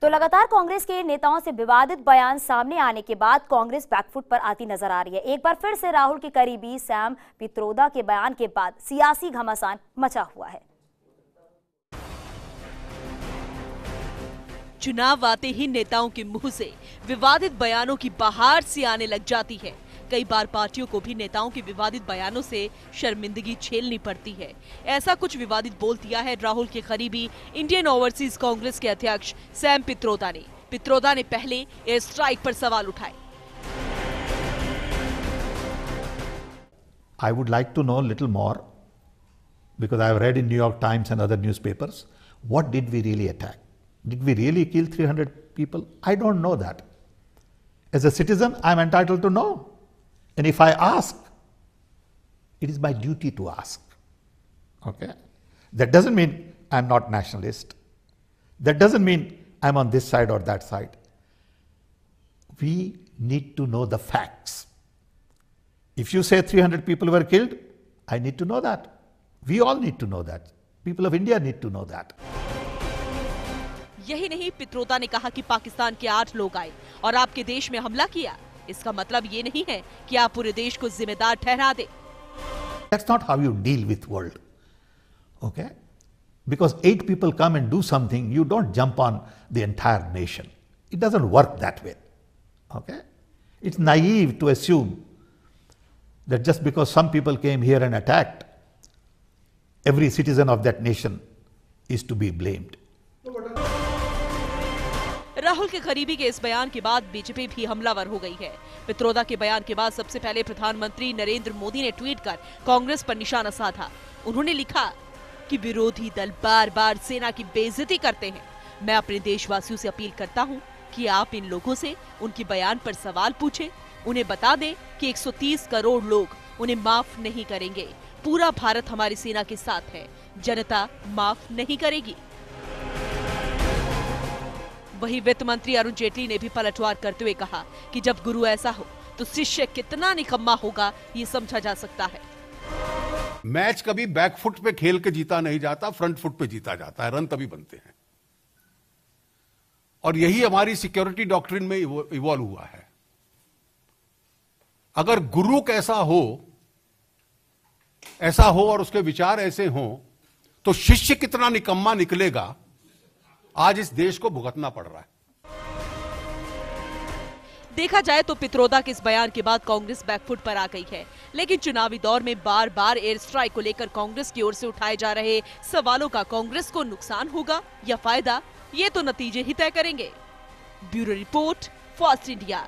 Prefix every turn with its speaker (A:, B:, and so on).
A: तो लगातार कांग्रेस के नेताओं से विवादित बयान सामने आने के बाद कांग्रेस बैकफुट पर आती नजर आ रही है। एक बार फिर से राहुल के करीबी सैम पित्रोदा के बयान के बाद सियासी घमासान मचा हुआ है।
B: चुनाव आते ही नेताओं के मुंह से विवादित बयानों की बहार सी आने लग जाती है। कई बार पार्टियों को भी नेताओं के विवादित बयानों से शर्मिंदगी झेलनी पड़ती है। ऐसा कुछ विवादित बोल दिया है राहुल के करीबी इंडियन ओवरसीज कांग्रेस के अध्यक्ष सैम पित्रोदा ने। पित्रोदा ने पहले एयर स्ट्राइक पर सवाल उठाए।
C: I would like to know a little more, because I have read in New York Times and other newspapers, what did we really attack? Did we really kill 300 people? I don't know that. As a citizen, I am entitled to know. And if I ask, it is my duty to ask. Okay? That doesn't mean I am not nationalist. That doesn't mean I am on this side or that side. We need to know the facts. If you say 300 people were killed, I need to know that. We all need to know that. People of India need to know that.
B: यही नहीं, पित्रोदा ने कहा कि पाकिस्तान के 8 लोग आए और आपके देश में हमला किया। इसका मतलब ये नहीं है कि आप पूरे देश को जिम्मेदार ठहरा दें।
C: That's not how you deal with world. Okay? Because 8 people come and do something, you don't jump on the entire nation. It doesn't work that way. Okay? It's naive to assume that just because some people came here and attacked, every citizen of that nation is to be blamed.
B: Rahul के करीबी के इस बयान के बाद BJP भी हमलावर हो गई है। पित्रोदा के बयान के बाद सबसे पहले प्रधानमंत्री नरेंद्र मोदी ने ट्वीट कर कांग्रेस पर निशाना साधा। उन्होंने लिखा कि विरोधी दल बार बार सेना की बेइज्जती करते हैं। मैं अपने देशवासियों से अपील करता हूं कि आप इन लोगों से उनके बयान पर सवाल पूछें। उन्हें बता दें कि 130 करोड़ लोग उन्हें माफ नहीं करेंगे। पूरा भारत हमारी सेना के साथ है। जनता माफ नहीं करेगी। वहीं वित्त मंत्री अरुण जेटली ने भी पलटवार करते हुए कहा कि जब गुरु ऐसा हो तो शिष्य कितना निकम्मा होगा, ये समझा जा सकता है।
D: मैच कभी बैकफुट पे खेल के जीता नहीं जाता, फ्रंट फुट पे जीता जाता है। रन तभी बनते हैं और यही हमारी सिक्योरिटी डॉक्ट्रिन में इवॉल्व हुआ है। अगर गुरु कैसा हो, ऐसा हो और उसके विचार ऐसे हों, तो शिष्य कितना निकम्मा निकलेगा, आज इस देश को भुगतना पड़ रहा है।
B: देखा जाए तो पित्रोदा के इस बयान के बाद कांग्रेस बैकफुट पर आ गई है। लेकिन चुनावी दौर में बार बार एयर स्ट्राइक को लेकर कांग्रेस की ओर से उठाए जा रहे सवालों का कांग्रेस को नुकसान होगा या फायदा, ये तो नतीजे ही तय करेंगे। Bureau report, fast India.